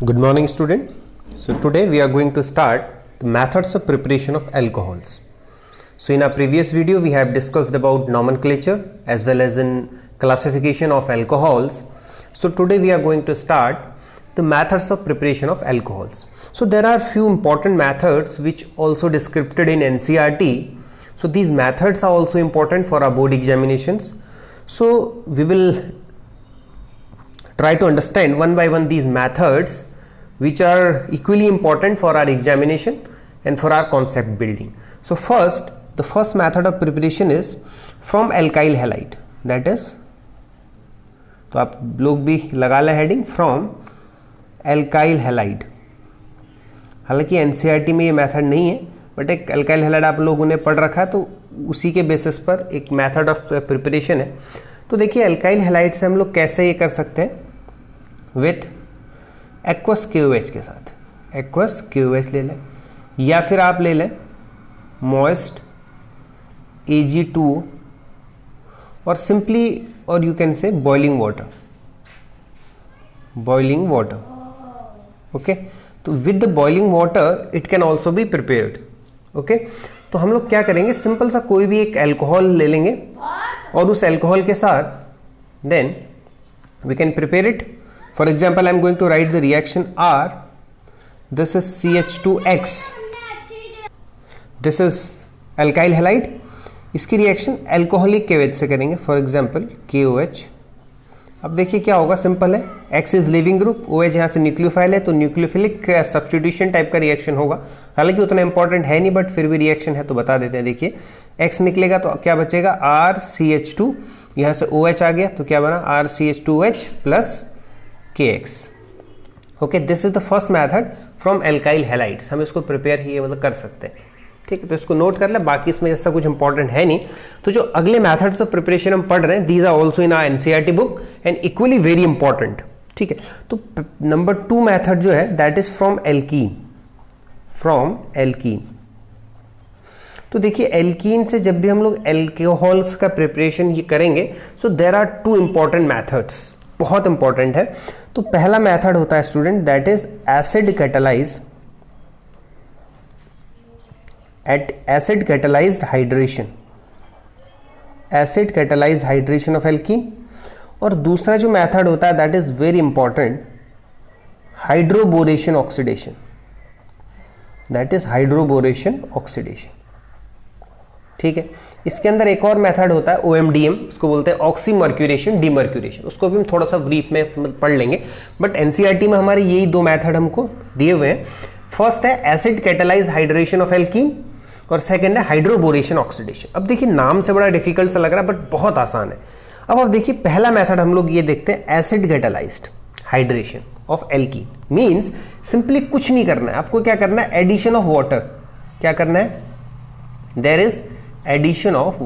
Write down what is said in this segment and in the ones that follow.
Good morning, student. So today we are going to start the methods of preparation of alcohols. So in our previous video we have discussed about nomenclature as well as in classification of alcohols. So today we are going to start the methods of preparation of alcohols. So there are few important methods which also described in NCERT. So these methods are also important for our board examinations. So we will try to understand one by one these methods which are equally important for our examination and for our concept building. So the first method of preparation is from alkyl halide, that is, तो आप लोग भी लगा लें heading from alkyl halide. हालांकि NCERT में ये method नहीं है, बट एक एल्काइल हैलाइड आप लोगों ने पढ़ रखा है, तो उसी के बेसिस पर एक मेथड ऑफ प्रिपरेशन है. तो देखिए एल्काइल हैलाइड से हम लोग कैसे ये कर सकते हैं, विथ एक्वस KOH के साथ. एक्वस KOH ले लें या फिर आप ले लें मॉइस्ट Ag2 और सिंपली, और you can say boiling water. Okay, तो with the boiling water it can also be prepared. Okay, तो हम लोग क्या करेंगे, सिंपल सा कोई भी एक अल्कोहल ले लेंगे और उस अल्कोहल के साथ then we can prepare it. For example I am going to write the reaction R. This is CH2X. This is alkyl halide. इसकी रिएक्शन अल्कोहलिक KOH से करेंगे, फॉर एग्जाम्पल KOH. अब देखिए क्या होगा, सिंपल है. X is leaving group, OH यहाँ से न्यूक्लियोफाइल है, तो न्यूक्लियोफिलिक सब्स्टिट्यूशन टाइप का रिएक्शन होगा. हालांकि उतना इंपॉर्टेंट है नहीं, बट फिर भी रिएक्शन है तो बता देते हैं. देखिए X निकलेगा तो क्या बचेगा, RCH2. यहाँ से OH आ गया तो क्या बना, RCH2H plus KX. Okay, this is the first method from alkyl halides. हम इसको प्रिपेयर ही मतलब कर सकते हैं. ठीक है, तो इसको नोट कर ले. बाकी इसमें ऐसा कुछ इंपॉर्टेंट है नहीं. तो जो अगले मेथड्स ऑफ प्रिपरेशन हम पढ़ रहे हैं, these are also in our NCERT book and equally very important. ठीक है, तो नंबर 2 मेथड जो है दैट इज फ्रॉम एल्कीन. तो देखिए एल्कीन से जब भी हम लोग एल्कोहल्स का प्रिपरेशन ये करेंगे, सो देर आर 2 इंपॉर्टेंट मैथड्स, बहुत इंपॉर्टेंट है. तो पहला मेथड होता है student that is acid catalyzed hydration of alkene. और दूसरा जो मेथड होता है that is very important, hydroboration oxidation. ठीक है, इसके अंदर एक और मेथड होता है OMDM, उसको बोलते हैं ऑक्सीमर्क्यूरेशन डीमर्क्यूरेशन. उसको भी हम थोड़ा सा ब्रीफ में पढ़ लेंगे, बट एनसीईआरटी में हमारे यही 2 मेथड हमको दिए हुए हैं. फर्स्ट है acid catalyse hydration of alkene और सेकंड है हाइड्रोबोरेशन ऑक्सीडेशन. अब देखिए नाम से बड़ा डिफिकल्ट सा लग रहा है, बट बहुत आसान है. अब देखिए पहला मेथड हम लोग ये देखते हैं, acid catalysed hydration of alkene. Means simply कुछ नहीं करना है आपको. क्या करना है, एडिशन ऑफ वाटर. क्या करना है, there is addition of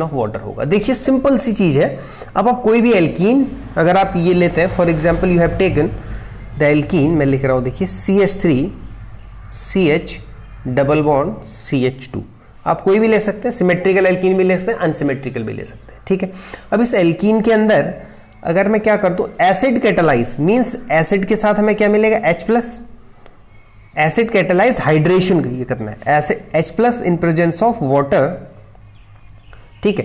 water होगा. देखिए सिंपल सी चीज है. अब आप कोई भी एल्कीन अगर आप ये लेते हैं, for example you have taken the alkene, मैं लिख रहा हूं देखिए CH3 CH double bond CH2. आप कोई भी ले सकते हैं, सिमेट्रिकल एल्कीन भी ले सकते हैं, अनसिमेट्रिकल भी ले सकते हैं. ठीक है, अब इस एल्कीन के अंदर अगर मैं क्या कर दूं, एसिड कैटलाइज, मींस एसिड के साथ हमें क्या मिलेगा, H+. एसिड कैटलाइज हाइड्रेशन ये करना है, H+ in presence of water. ठीक है,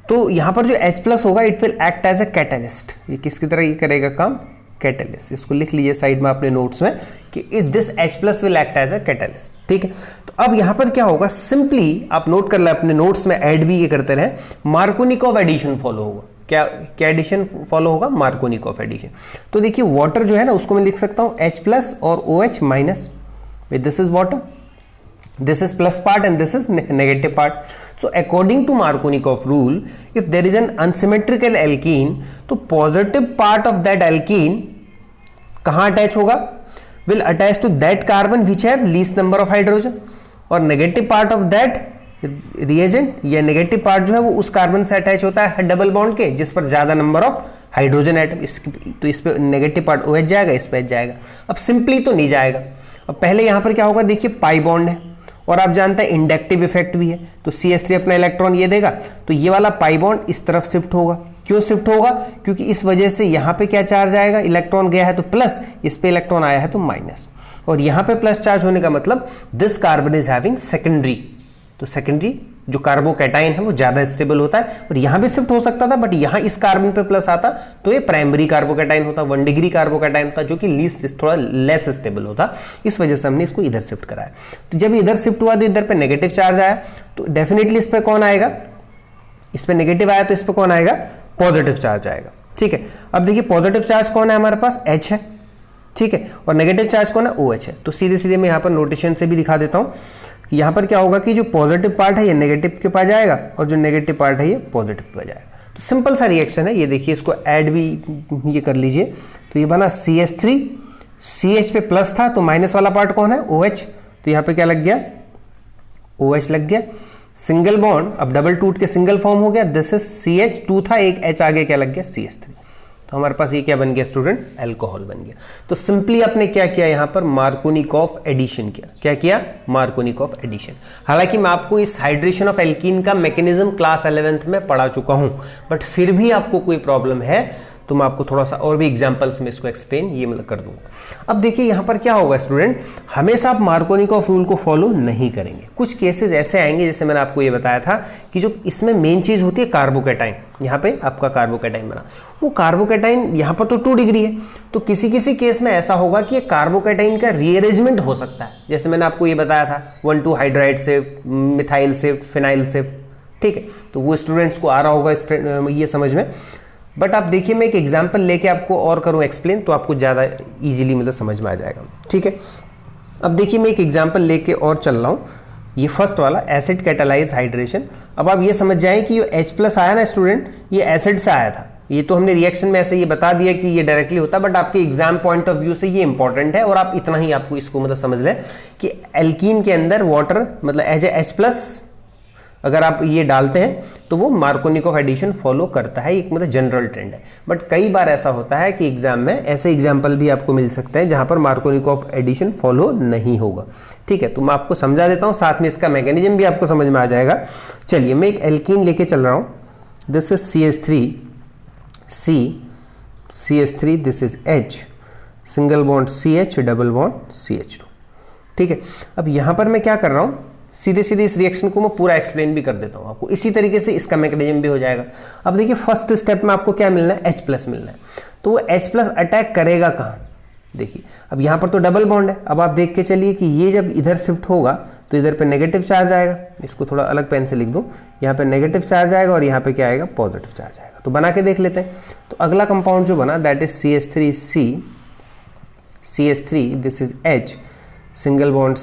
तो यहां पर जो H+ होगा it will act as a catalyst. ये किसकी तरह ये करेगा काम, कैटलिस्ट. इसको लिख लीजिए साइड में अपने नोट्स में कि this H+ will act as a catalyst. ठीक है, तो अब यहां पर क्या होगा, सिंपली आप नोट कर ले अपने नोट्स में, ऐड भी ये करते रहे, मार्कोनिकॉफ एडिशन फॉलो होगा. क्या एडिशन फॉलो होगा, मार्कोनिकॉफ एडिशन. तो देखिए वाटर जो है ना उसको मैं लिख सकता हूं H+ और OH minus. This is water, this is plus part and this is negative part. So according to Markovnikov rule, if there is an unsymmetrical alkene, तो positive part of that alkene कहाँ attach होगा, will attach to that carbon which have least number of hydrogen, और negative part of that reagent या negative part जो है वो उस carbon से attach होता है डबल बॉन्ड के जिस पर ज्यादा नंबर ऑफ हाइड्रोजन एटम. तो इस पे नेगेटिव पार्ट OH जाएगा, इस पे जाएगा. अब सिंपली तो नहीं जाएगा. अब पहले यहां पर क्या होगा, देखिए पाई बॉन्ड है और आप जानते हैं इंडक्टिव इफेक्ट भी है, तो CH3 अपना इलेक्ट्रॉन ये देगा, तो ये वाला पाई बॉन्ड इस तरफ शिफ्ट होगा क्यों शिफ्ट होगा? क्योंकि इस वजह से यहाँ पे क्या चार्ज आएगा, इलेक्ट्रॉन गया है तो प्लस, इस पे इलेक्ट्रॉन आया है तो माइनस, और यहाँ पे प्लस चार्ज होने का मतलब this carbon is having secondary, तो सेकेंडरी जो कार्बोकैटाइन है वो ज्यादा स्टेबल होता है, और यहां भी शिफ्ट हो सकता था, बट यहां इस कार्बन पे प्लस आता तो ये प्राइमरी कार्बोकैटाइन होता, 1 डिग्री कार्बोकैटाइन होता, जो कि लीस्ट थोड़ा लेस स्टेबल होता, इस वजह से हमने इसको इधर शिफ्ट कराया। तो जब इधर शिफ्ट हुआ तो इधर पे नेगेटिव चार्ज आया, तो डेफिनेटली इस पे कौन आएगा, इस पे नेगेटिव आया तो इस पे कौन आएगा, पॉजिटिव चार्ज आएगा। ठीक है, अब देखिए पॉजिटिव चार्ज कौन है हमारे पास, H है, ठीक है, और नेगेटिव चार्ज कौन है, OH है। तो सीधे सीधे मैं यहाँ पर नोटेशन से भी दिखा देता हूँ कि यहाँ पर क्या होगा कि जो पॉजिटिव पार्ट है ये नेगेटिव के पास जाएगा, और जो नेगेटिव पार्ट है ये पॉजिटिव पे जाएगा। तो सिंपल सा रिएक्शन है ये, देखिए इसको ऐड भी ये कर लीजिए, तो ये बना CH3, CH पे प्लस था तो माइनस वाला पार्ट कौन है, OH, तो यहाँ पे क्या लग गया, OH लग गया, सिंगल बॉन्ड अब डबल टूट के सिंगल फॉर्म हो गया, दिस इज CH2 था, एक H आगे क्या लग गया, CH3, तो हमारे पास ये क्या बन गया स्टूडेंट, अल्कोहल बन गया। तो सिंपली आपने क्या किया यहाँ पर, मार्कोनिकॉफ एडिशन किया। क्या किया, मार्कोनिकॉफ एडिशन। हालांकि मैं आपको इस हाइड्रेशन ऑफ एल्कीन का मैकेनिज्म क्लास 11th में पढ़ा चुका हूं, बट फिर भी आपको कोई प्रॉब्लम है तो मैं आपको थोड़ा सा और भी एग्जांपल्स में इसको एक्सप्लेन ये मतलब कर दूंगा। अब देखिए यहाँ पर क्या होगा स्टूडेंट, हमेशा आप मार्कोनिकॉफ रूल को फॉलो नहीं करेंगे, कुछ केसेस ऐसे आएंगे, जैसे मैंने आपको ये बताया था कि जो इसमें मेन चीज होती है कार्बोकैटाइन, यहाँ पे आपका कार्बोकैटाइन बना, वो कार्बोकैटाइन यहाँ पर तो 2 डिग्री है, तो किसी किसी केस में ऐसा होगा कि कार्बोकैटाइन का रीअरेंजमेंट हो सकता है, जैसे मैंने आपको ये बताया था 1,2 hydride shift, methyl shift, phenyl shift, ठीक है, तो वो स्टूडेंट्स को आ रहा होगा ये समझ में। बट आप देखिए मैं एक एग्जांपल लेके आपको और करूं एक्सप्लेन, तो आपको ज़्यादा इजीली मतलब समझ में आ जाएगा। ठीक है, अब देखिए मैं एक एग्जांपल लेके और चल रहा हूँ, ये फर्स्ट वाला एसिड कैटालाइज हाइड्रेशन। अब आप ये समझ जाएं कि ये H+ आया ना स्टूडेंट, ये एसिड से आया था, ये तो हमने रिएक्शन में ऐसे ये बता दिया कि ये डायरेक्टली होता, बट आपके एग्जाम पॉइंट ऑफ व्यू से ये इंपॉर्टेंट है, और आप इतना ही आपको इसको मतलब समझ लें कि एल्कीन के अंदर वाटर मतलब एज ए H+ अगर आप ये डालते हैं तो वो मार्कोनिकॉफ एडिशन फॉलो करता है, एक मतलब जनरल ट्रेंड है। बट कई बार ऐसा होता है कि एग्जाम में ऐसे एग्जाम्पल भी आपको मिल सकते हैं जहां पर मार्कोनिकॉफ एडिशन फॉलो नहीं होगा। ठीक है, तो मैं आपको समझा देता हूं, साथ में इसका मैकेनिज्म भी आपको समझ में आ जाएगा। चलिए मैं एक एल्कीन लेके चल रहा हूं, this is CH3, CH3, this is H, single bond CH, double bond CH2। ठीक है, अब यहां पर मैं क्या कर रहा हूं, सीधे सीधे इस रिएक्शन को मैं पूरा एक्सप्लेन भी कर देता हूं आपको, इसी तरीके से इसका मैकेनिज्म भी हो जाएगा। अब देखिए फर्स्ट स्टेप में आपको क्या मिलना है, H+ मिलना है, तो वो H+ अटैक करेगा कहाँ, देखिए अब यहाँ पर तो डबल बॉन्ड है, अब आप देख के चलिए कि ये जब इधर शिफ्ट होगा तो इधर पे नेगेटिव चार्ज आएगा, इसको थोड़ा अलग पेन से लिख दूँ, यहाँ पे नेगेटिव चार्ज आएगा और यहाँ पे क्या आएगा, पॉजिटिव चार्ज आएगा। तो बना के देख लेते हैं। तो अगला कंपाउंड जो बना that is CH3, this is H, single bond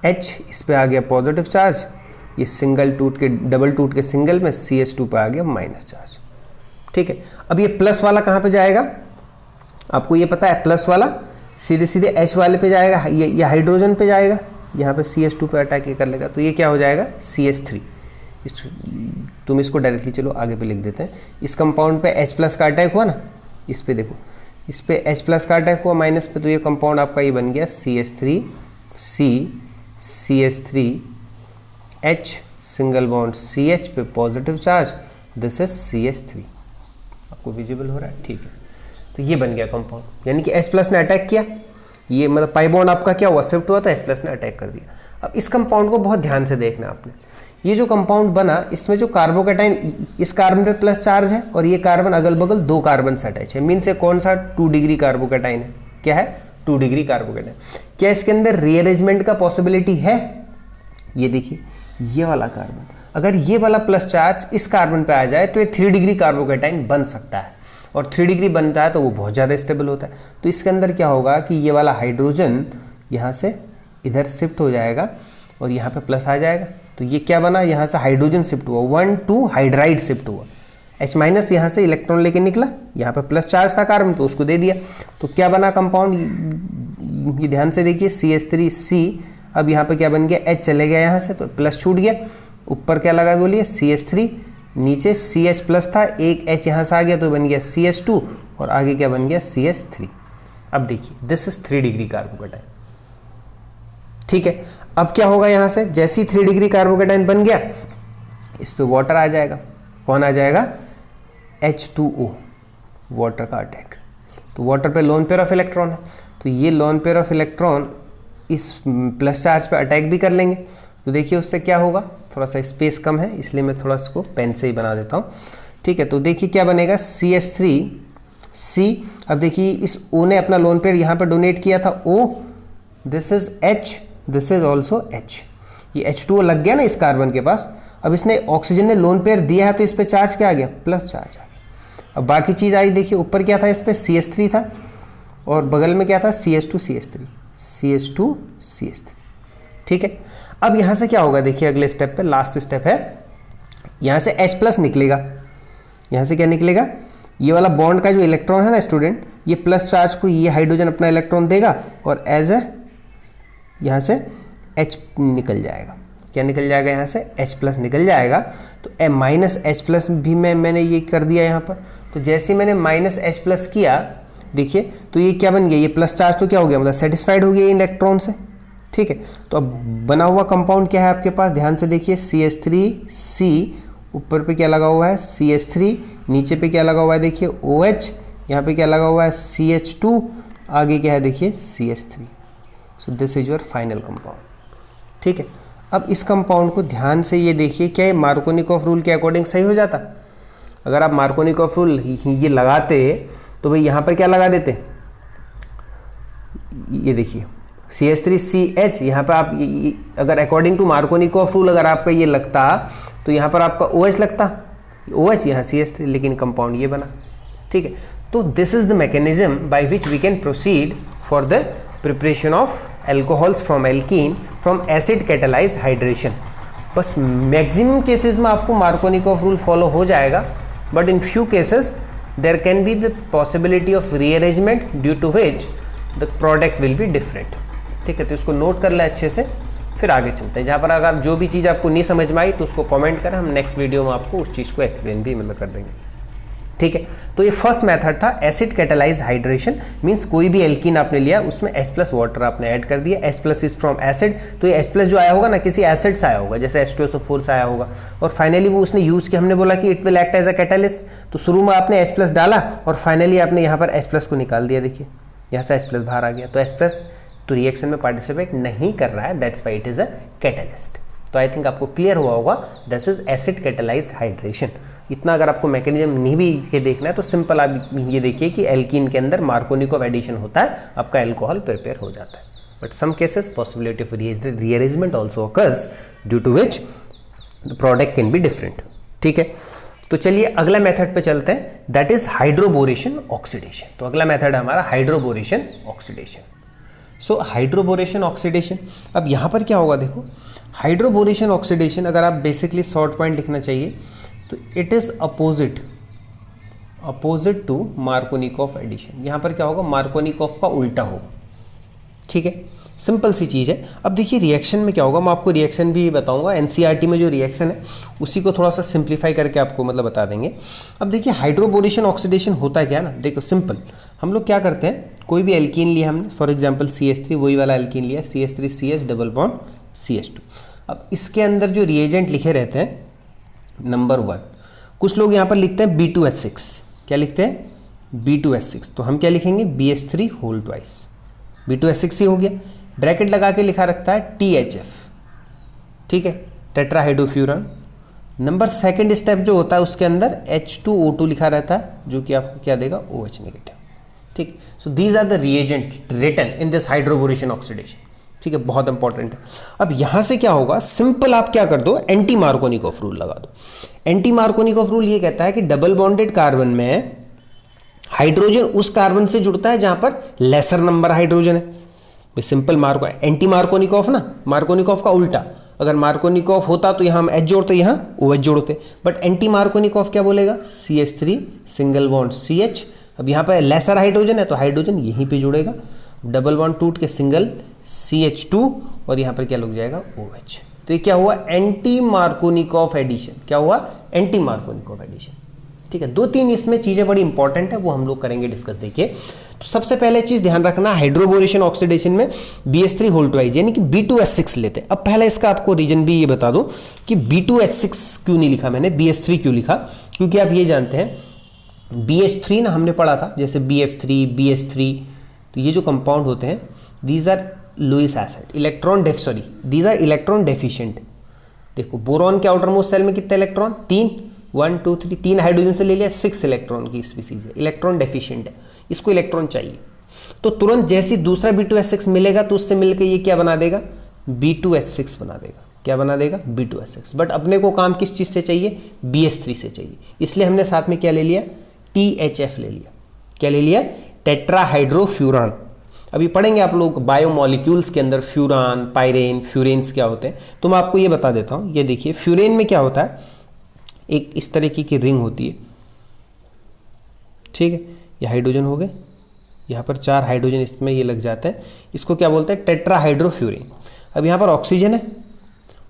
H, इस पे आ गया पॉजिटिव चार्ज, ये सिंगल टूट के डबल टूट के सिंगल में CH2 पे आ गया माइनस चार्ज। ठीक है, अब ये प्लस वाला कहाँ पे जाएगा, आपको ये पता है, प्लस वाला सीधे सीधे H वाले पे जाएगा, ये हाइड्रोजन पे जाएगा, यहाँ पे CH2 पे अटैक कर लेगा, तो ये क्या हो जाएगा, CH3। तुम इसको डायरेक्टली चलो आगे पे लिख देते हैं, इस कंपाउंड पे H+ का अटैक हुआ ना, इस पे देखो, इस पे H+ का अटैक हुआ माइनस पे, तो ये कंपाउंड आपका ये बन गया CH3, CH3, H, single bond CH पे positive charge, this is CH3। आपको विजिबल हो रहा है, ठीक है, तो ये बन गया कंपाउंड, यानी कि H+ ने अटैक किया, ये मतलब पाई बॉन्ड आपका क्या हुआ, शिफ्ट हुआ, तो H+ ने अटैक कर दिया। अब इस कंपाउंड को बहुत ध्यान से देखना आपने, ये जो कंपाउंड बना इसमें जो कार्बोकैटाइन, इस कार्बन पे प्लस चार्ज है और ये कार्बन अगल बगल 2 कार्बन से अटैच है, मीन से कौन सा 2 डिग्री कार्बोकैटाइन है, क्या है 2 डिग्री कार्बोकैटाइन। क्या इसके अंदर रीअरेंजमेंट का पॉसिबिलिटी है, ये देखिए ये वाला कार्बन, अगर ये वाला प्लस चार्ज इस कार्बन पे आ जाए तो ये 3 डिग्री कार्बोकैटाइन बन सकता है, और 3 डिग्री बनता है तो वो बहुत ज़्यादा स्टेबल होता है। तो इसके अंदर क्या होगा कि ये वाला हाइड्रोजन यहाँ से इधर शिफ्ट हो जाएगा और यहाँ पे प्लस आ जाएगा, तो ये क्या बना, यहाँ से हाइड्रोजन शिफ्ट हुआ, 1,2 हाइड्राइड शिफ्ट हुआ, H- यहाँ से इलेक्ट्रॉन लेके निकला, यहाँ पे प्लस चार्ज था कार्बन पे, उसको दे दिया, तो क्या बना कंपाउंड, ये ध्यान से देखिए CH3, अब यहाँ पे क्या बन गया, H चले गया यहाँ से, तो प्लस छूट गया, ऊपर क्या लगा बोलिए CH3, नीचे CH+ था, एक H यहाँ से आ गया तो बन गया CH2, और आगे क्या बन गया CH3। अब देखिए दिस इज 3 डिग्री कार्बोकैटाइन। ठीक है, अब क्या होगा, यहाँ से जैसे ही 3 डिग्री कार्बोकैटाइन बन गया, इस पे वाटर आ जाएगा, कौन आ जाएगा, H2O, वाटर का अटैक। तो वाटर पे लोन पेयर ऑफ इलेक्ट्रॉन है, तो ये लोन पेयर ऑफ इलेक्ट्रॉन इस प्लस चार्ज पे अटैक भी कर लेंगे। तो देखिए उससे क्या होगा, थोड़ा सा स्पेस कम है इसलिए मैं थोड़ा इसको पेन से ही बना देता हूँ, ठीक है। तो देखिए क्या बनेगा, CH3C। अब देखिए इस O ने अपना लोन पेयर यहाँ पर डोनेट किया था, O, this is H, this is also H। ये H2O लग गया ना इस कार्बन के पास। अब इसने ऑक्सीजन ने लोन पेयर दिया है तो इस पर चार्ज क्या आ गया, प्लस चार्ज आ गया। अब बाकी चीज़ आई, देखिए ऊपर क्या था, इस पर CH3 था और बगल में क्या था, CH2CH3, ठीक है। अब यहाँ से क्या होगा, देखिए अगले स्टेप पे, लास्ट स्टेप है, यहाँ से H प्लस निकलेगा। यहाँ से क्या निकलेगा, ये वाला बॉन्ड का जो इलेक्ट्रॉन है ना स्टूडेंट, ये प्लस चार्ज को ये हाइड्रोजन अपना इलेक्ट्रॉन देगा और एज ए यहाँ से H निकल जाएगा। क्या निकल जाएगा, यहाँ से H प्लस निकल जाएगा। तो माइनस H प्लस भी मैंने ये कर दिया यहाँ पर। तो जैसे ही मैंने माइनस H प्लस किया, देखिए तो ये क्या बन गया, ये प्लस चार्ज तो क्या हो गया, मतलब सेटिस्फाइड हो गया इलेक्ट्रॉन से, ठीक है। तो अब बना हुआ कंपाउंड क्या है आपके पास, ध्यान से देखिए, CH3C, ऊपर पे क्या लगा हुआ है, CH3, नीचे पे क्या लगा हुआ है, देखिए OH, यहाँ पे क्या लगा हुआ है, CH2, आगे क्या है, देखिए CH3। So this is your final compound, ठीक है। अब इस कंपाउंड को ध्यान से ये देखिए, क्या ये मार्कोनिकॉफ रूल के अकॉर्डिंग सही हो जाता। अगर आप मार्कोनिकॉफ रूल ये लगाते तो भाई यहाँ पर क्या लगा देते, ये देखिए CH3CH, यहाँ पर आप अगर अकॉर्डिंग टू मार्कोनिकॉफ रूल अगर आपका ये लगता तो यहाँ पर आपका OH लगता, OH यहाँ CH3, लेकिन कंपाउंड ये बना, ठीक है। तो this is the mechanism by which we can proceed for the preparation of alcohols from alkene from acid catalysed hydration. बस मैक्सिमम केसेस में आपको मार्कोनिकॉफ रूल फॉलो हो जाएगा, but in few cases there can be the possibility of rearrangement due to which the product will be different, ठीक है। तो इसको note कर ले अच्छे से, फिर आगे चलते हैं। जहाँ पर अगर जो भी चीज़ आपको नहीं समझ में आई तो उसको कमेंट करें, हम नेक्स्ट वीडियो में आपको उस चीज़ को एक्सप्लेन भी मतलब कर देंगे, ठीक है। तो ये फर्स्ट मेथड था एसिड कैटालाइज हाइड्रेशन, मींस कोई भी एल्कीन आपने लिया उसमें H प्लस वाटर आपने ऐड कर दिया, H plus is from acid, तो ये H प्लस जो आया होगा ना किसी एसिड से आया होगा, जैसे H2SO4 से आया होगा, और फाइनली वो उसने यूज किया, हमने बोला कि it will act as a catalyst, तो शुरू में आपने H प्लस डाला और फाइनली आपने यहाँ पर H प्लस को निकाल दिया, देखिए यहाँ से H प्लस बाहर आ गया, तो H प्लस तो रिएक्शन में पार्टिसिपेट नहीं कर रहा है, that's why it is a catalyst. तो आई थिंक आपको क्लियर हुआ होगा, this is acid catalysed hydration. इतना अगर आपको मैकेनिज्म नहीं भी ये देखना है तो सिंपल आप ये देखिए कि एल्कीन के अंदर मार्कोनिकॉफ एडिशन होता है, आपका एल्कोहल प्रिपेयर हो जाता है, but some cases possibility of rearrangement also occurs due to which the product can be different, ठीक है। तो चलिए अगला मेथड पे चलते हैं, दैट इज हाइड्रोबोरेशन ऑक्सीडेशन। तो अगला मेथड है हमारा हाइड्रोबोरेशन ऑक्सीडेशन। सो हाइड्रोबोरेशन ऑक्सीडेशन, अब यहाँ पर क्या होगा, देखो हाइड्रोबोरेशन ऑक्सीडेशन अगर आप बेसिकली शॉर्ट पॉइंट लिखना चाहिए तो it is opposite to Markovnikov addition. यहाँ पर क्या होगा, मार्कोनिकॉफ का उल्टा होगा, ठीक है, सिंपल सी चीज़ है। अब देखिए रिएक्शन में क्या होगा, मैं आपको रिएक्शन भी बताऊंगा, एनसीईआरटी में जो रिएक्शन है उसी को थोड़ा सा सिंप्लीफाई करके आपको मतलब बता देंगे। अब देखिए हाइड्रोबोरेशन ऑक्सीडेशन होता क्या है ना, देखो सिंपल, हम लोग क्या करते हैं, कोई भी एल्कीन लिया हमने, फॉर एग्जांपल CH3, वही वाला एल्कीन लिया, CH3CH डबल बॉन्ड CH2। अब इसके अंदर जो रिएजेंट लिखे रहते हैं, नंबर 1, कुछ लोग यहाँ पर लिखते हैं B2H6, क्या लिखते हैं B2H6, तो हम क्या लिखेंगे BH3 होल ट्वाइस, B2H6 ही हो गया, ब्रैकेट लगा के लिखा रखता है THF, ठीक है, टेट्राहाइड्रोफ्यूरन। नंबर सेकंड स्टेप जो होता है उसके अंदर H2O2 लिखा रहता है, जो कि आपको क्या देगा OH नेगेटिव, ठीक। So these are the reagent written in this hydroboration oxidation, ठीक है, बहुत इंपॉर्टेंट है। अब यहां से क्या होगा, सिंपल आप क्या कर दो, एंटी मार्कोनिकॉफ रूल लगा दो। एंटी मार्कोनिकॉफ रूल ये कहता है कि डबल बॉन्डेड कार्बन में हाइड्रोजन उस कार्बन से जुड़ता है जहां पर लेसर नंबर हाइड्रोजन है। सिंपल मार्को, एंटी मार्कोनिकॉफ ना, मार्कोनिकॉफ का उल्टा, अगर मार्कोनिकॉफ होता तो यहाँ हम H जोड़ते, यहाँ OH जोड़ते, बट एंटी मार्कोनिकॉफ क्या बोलेगा, CH3 सिंगल बॉन्ड CH। अब यहाँ पर लेसर हाइड्रोजन है तो हाइड्रोजन यहीं पे जुड़ेगा, डबल बॉन्ड टूट के सिंगल CH2 और यहाँ पर क्या लग जाएगा OH। तो ये क्या हुआ, एंटी मार्कोनिकॉफ एडिशन, क्या हुआ, एंटी मार्कोनिकॉफ एडिशन, ठीक है। 2-3 इसमें चीज़ें बड़ी इंपॉर्टेंट है, वो हम लोग करेंगे डिस्कस। देखिए तो सबसे पहले चीज़ ध्यान रखना, हाइड्रोबोरेशन ऑक्सीडेशन में BH3 होल ट्वाइस यानी कि B2H6 लेते हैं। अब पहले इसका आपको रीजन भी ये बता दो कि B2H6 क्यों नहीं लिखा मैंने, BH3 क्यों लिखा, क्योंकि आप ये जानते हैं BH3 ना हमने पढ़ा था, जैसे BF3, BH3, तो ये जो कंपाउंड होते हैं these are Lewis acid, these are electron deficient. देखो बोरॉन के आउटर मोस्ट सेल में कितने इलेक्ट्रॉन, 3, 1 2 3, 3 हाइड्रोजन से ले लिया, 6 इलेक्ट्रॉन की स्पीसीज है, इलेक्ट्रॉन डेफिशिएंट है, इसको इलेक्ट्रॉन चाहिए। तो तुरंत जैसे दूसरा B2H6 मिलेगा तो उससे मिलकर ये क्या बना देगा, B2H6 बना देगा। क्या बना देगा, B2H6। बट अपने को काम किस चीज़ से चाहिए, BH3 से चाहिए, इसलिए हमने साथ में क्या ले लिया, THF ले लिया। क्या ले लिया, टेट्राहाइड्रोफ्यूरान। अभी पढ़ेंगे आप लोग बायोमोलिक्यूल्स के अंदर फ्यूरान, पायरेन, फ्यूरेन्स क्या होते हैं, तो मैं आपको ये बता देता हूँ। ये देखिए फ्यूरेन में क्या होता है, एक इस तरीके की रिंग होती है, ठीक है, ये हाइड्रोजन हो गए, यहाँ पर 4 हाइड्रोजन इसमें ये लग जाता है, इसको क्या बोलते हैं, टेट्राहाइड्रोफ्यूरेन। अब यहाँ पर ऑक्सीजन है,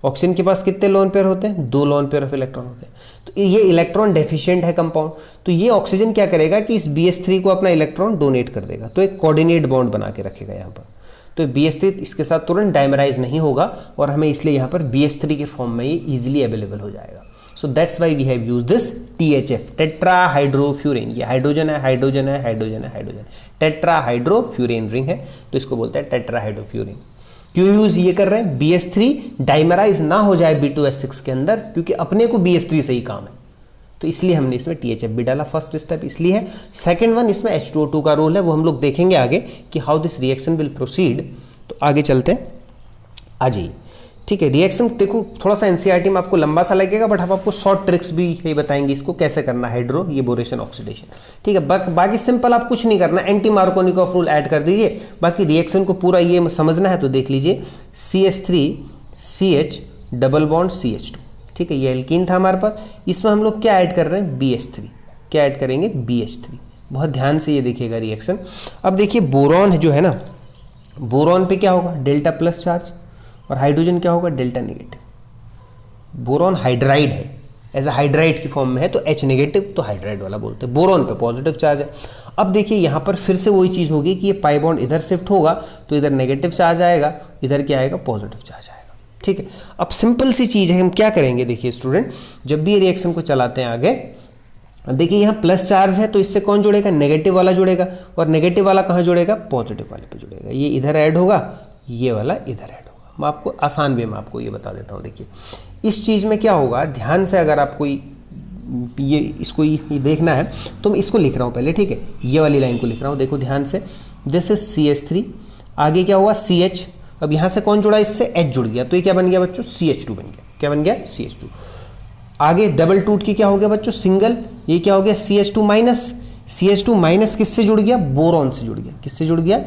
ऑक्सीजन के पास कितने लोन पेयर होते हैं, 2 लोन पेयर ऑफ इलेक्ट्रॉन होते हैं। तो ये इलेक्ट्रॉन डेफिशिएंट है कंपाउंड, तो ये ऑक्सीजन क्या करेगा कि इस BH3 को अपना इलेक्ट्रॉन डोनेट कर देगा, तो एक कोऑर्डिनेट बॉन्ड बना के रखेगा यहाँ पर। तो BH3 इसके साथ तुरंत डायमराइज नहीं होगा और हमें इसलिए यहाँ पर BH3 के फॉर्म में ये इजिली अवेलेबल हो जाएगा। So that's why we have use this THF, tetrahydrofuran. ये हाइड्रोजन है, हाइड्रोजन है, हाइड्रोजन है, हाइड्रोजन, टेट्राहाइड्रोफ्यूरेन रिंग है, तो इसको बोलते हैं टेट्राहाइड्रोफ्यूरेन। क्यों यूज ये कर रहे हैं, BH3 डाइमराइज ना हो जाए B2H6 के अंदर, क्योंकि अपने को BH3 से ही काम है, तो इसलिए हमने इसमें THF भी डाला। फर्स्ट स्टेप इसलिए है। सेकंड वन, इसमें H2O2 का रोल है, वो हम लोग देखेंगे आगे कि how this reaction will proceed. तो आगे चलते हैं, आ जाइए, ठीक है। रिएक्शन देखो थोड़ा सा NCERT में आपको लंबा सा लगेगा, बट हम आपको शॉर्ट ट्रिक्स भी ये बताएंगे इसको कैसे करना, हाइड्रो ये बोरेशन ऑक्सीडेशन, ठीक है। बाकी सिंपल आप कुछ नहीं करना, एंटी मार्कोनिकॉफ रूल ऐड कर दीजिए, बाकी रिएक्शन को पूरा ये समझना है तो देख लीजिए। CH3CH डबल बॉन्ड CH2, ठीक है, ये एल्कीन था हमारे पास, इसमें हम लोग क्या ऐड कर रहे हैं, BH3। क्या ऐड करेंगे, BH3। बहुत ध्यान से ये देखिएगा रिएक्शन। अब देखिए बोरॉन जो है ना, बोरॉन पे क्या होगा, डेल्टा प्लस चार्ज, और हाइड्रोजन क्या होगा, डेल्टा नेगेटिव। बोरॉन हाइड्राइड है, एज अ हाइड्राइड की फॉर्म में है, तो H नेगेटिव, तो हाइड्राइड वाला बोलते हैं। बोरॉन पे पॉजिटिव चार्ज है। अब देखिए यहाँ पर फिर से वही चीज़ होगी कि ये पाई बॉन्ड इधर शिफ्ट होगा तो इधर नेगेटिव चार्ज आएगा, इधर क्या आएगा, पॉजिटिव चार्ज आएगा, ठीक है। अब सिंपल सी चीज़ है, हम क्या करेंगे, देखिए स्टूडेंट, जब भी ये रिएक्शन को चलाते हैं आगे, देखिए यहाँ प्लस चार्ज है तो इससे कौन जुड़ेगा, नेगेटिव वाला जुड़ेगा, और नेगेटिव वाला कहाँ जुड़ेगा, पॉजिटिव वाले पे जुड़ेगा। ये इधर ऐड होगा, ये वाला इधर ऐड होगा। मैं आपको आसान वे में आपको ये बता देता हूँ। देखिए इस चीज़ में क्या होगा, ध्यान से अगर आपको ये इसको ये देखना है तो मैं इसको लिख रहा हूँ पहले, ठीक है, ये वाली लाइन को लिख रहा हूँ, देखो ध्यान से। जैसे CH3, आगे क्या हुआ, CH, अब यहाँ से कौन जुड़ा, इससे H जुड़ गया, तो ये क्या बन गया बच्चों, CH2 बन गया। क्या बन गया, CH2। आगे डबल टूट के क्या हो गया बच्चों, सिंगल, ये क्या हो गया, CH2 माइनस। CH2 माइनस किससे जुड़ गया, बोरॉन से जुड़ गया। किससे जुड़ गया,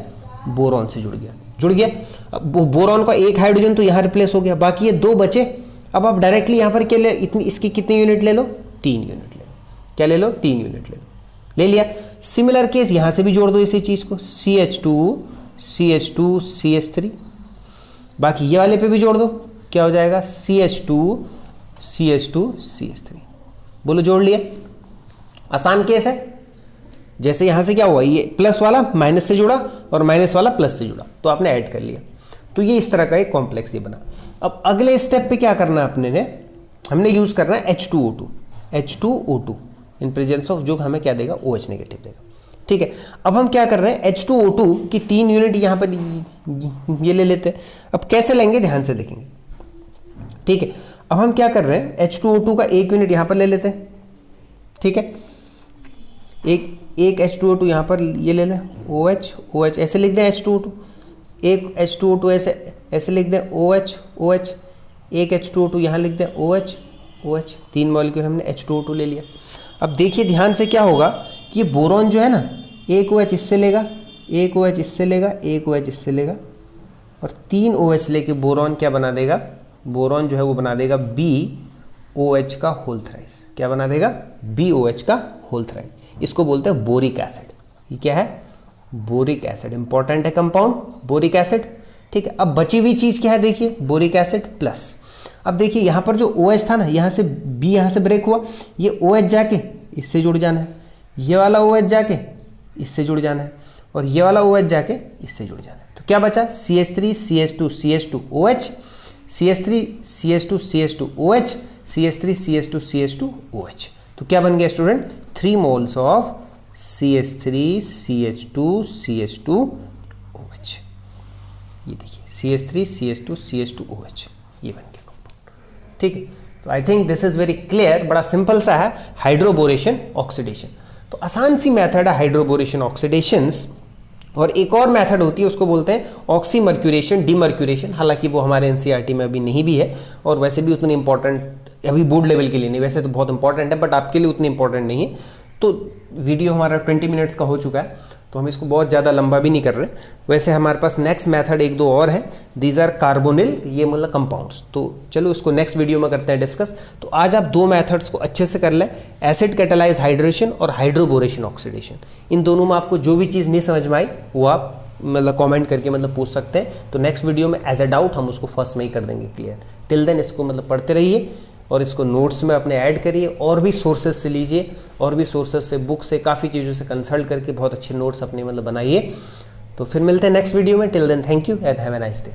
बोरॉन से जुड़ गया। अब बोरॉन का एक हाइड्रोजन तो यहाँ रिप्लेस हो गया, बाकी ये 2 बचे। अब आप डायरेक्टली यहाँ पर क्या ले, इतनी इसकी कितनी यूनिट ले लो, 3 यूनिट ले लो। क्या ले लो, 3 यूनिट ले लिया। सिमिलर केस यहाँ से भी जोड़ दो इसी चीज़ को, CH2 CH3, बाकी ये वाले पे भी जोड़ दो, क्या हो जाएगा, CH2 CH3। बोलो जोड़ लिया, आसान केस है। जैसे यहाँ से क्या हुआ, ये प्लस वाला माइनस से जुड़ा और माइनस वाला प्लस से जुड़ा, तो आपने ऐड कर लिया, तो ये इस तरह का एक कॉम्प्लेक्स ये बना। अब अगले स्टेप पे क्या करना है अपने ने, हमने यूज करना है H2O2 इन प्रेजेंस ऑफ, जो हमें क्या देगा, OH नेगेटिव देगा, ठीक है। अब हम क्या कर रहे हैं, H2O2 की 3 यूनिट यहाँ पर ये ले लेते हैं। अब कैसे लेंगे, ध्यान से देखेंगे, ठीक है। अब हम क्या कर रहे हैं, H2O2 का 1 यूनिट यहाँ पर ले लेते हैं, ठीक है। एक H2O2 यहाँ पर ये ले लें, OH ऐसे लिख दें, H2O2, एक H2O2 ऐसे लिख दें, OH, एक H2O2 यहाँ लिख दें, OH, 3 मॉलिक्यूल हमने H2O2 ले लिया। अब देखिए ध्यान से क्या होगा कि ये बोरॉन जो है ना, एक OH इससे लेगा, एक OH इससे लेगा, एक OH इससे लेगा, और 3 OH लेके बोरॉन क्या बना देगा, बोरॉन जो है वो बना देगा BOH का होल थ्राइस। क्या बना देगा, BOH का होल थ्राइस। इसको बोलते हैं बोरिक एसिड। ये क्या है, बोरिक एसिड, इंपॉर्टेंट है कंपाउंड बोरिक एसिड, ठीक है। अब बची हुई चीज क्या है, देखिए बोरिक एसिड प्लस। अब देखिए यहाँ पर जो OH था ना, यहाँ से B यहाँ से ब्रेक हुआ, ये OH जाके इससे जुड़ जाना है, ये वाला OH जाके इससे जुड़ जाना है, और ये वाला OH जाके इससे जुड़ जाना है। तो क्या बचा, CH3 CH2 CH2 OH, CH3 CH2 CH2 OH, CH3 CH2 CH2 OH। तो क्या बन गया स्टूडेंट, 3 मोल्स ऑफ CH3CH2CH2OH। ये देखिए CH3CH2CH2OH ये बन गया कंपाउंड। ठीक है, तो I think this is very clear, बड़ा सिंपल सा है हाइड्रोबोरेशन ऑक्सीडेशन। तो आसान सी मेथड है हाइड्रोबोरेशन ऑक्सीडेशंस। और एक और मेथड होती है, उसको बोलते हैं ऑक्सीमर्क्यूरेशन डीमर्क्यूरेशन। हालांकि वो हमारे एनसीईआरटी में अभी नहीं भी है और वैसे भी उतनी इंपॉर्टेंट अभी बोर्ड लेवल के लिए नहीं, वैसे तो बहुत इंपॉर्टेंट है बट आपके लिए उतनी इंपॉर्टेंट नहीं है। तो वीडियो हमारा 20 मिनट्स का हो चुका है, तो हम इसको बहुत ज़्यादा लंबा भी नहीं कर रहे। वैसे हमारे पास नेक्स्ट मेथड 1-2 और है, दीज आर कार्बोनिल, ये मतलब कंपाउंड्स। तो चलो इसको नेक्स्ट वीडियो में करते हैं डिस्कस। तो आज आप 2 मेथड्स को अच्छे से कर लें, एसिड कैटालाइज हाइड्रेशन और हाइड्रोबोरेशन ऑक्सीडेशन। इन दोनों में आपको जो भी चीज़ नहीं समझ में आई वो आप मतलब कमेंट करके मतलब पूछ सकते हैं। तो नेक्स्ट वीडियो में एज अ डाउट हम उसको फर्स्ट में ही कर देंगे क्लियर। टिल देन इसको मतलब पढ़ते रहिए और इसको नोट्स में अपने ऐड करिए, और भी सोर्सेज से लीजिए, और भी सोर्सेज से, बुक से, काफ़ी चीज़ों से कंसल्ट करके बहुत अच्छे नोट्स अपने मतलब बनाइए। तो फिर मिलते हैं नेक्स्ट वीडियो में। Till then thank you and have a nice day.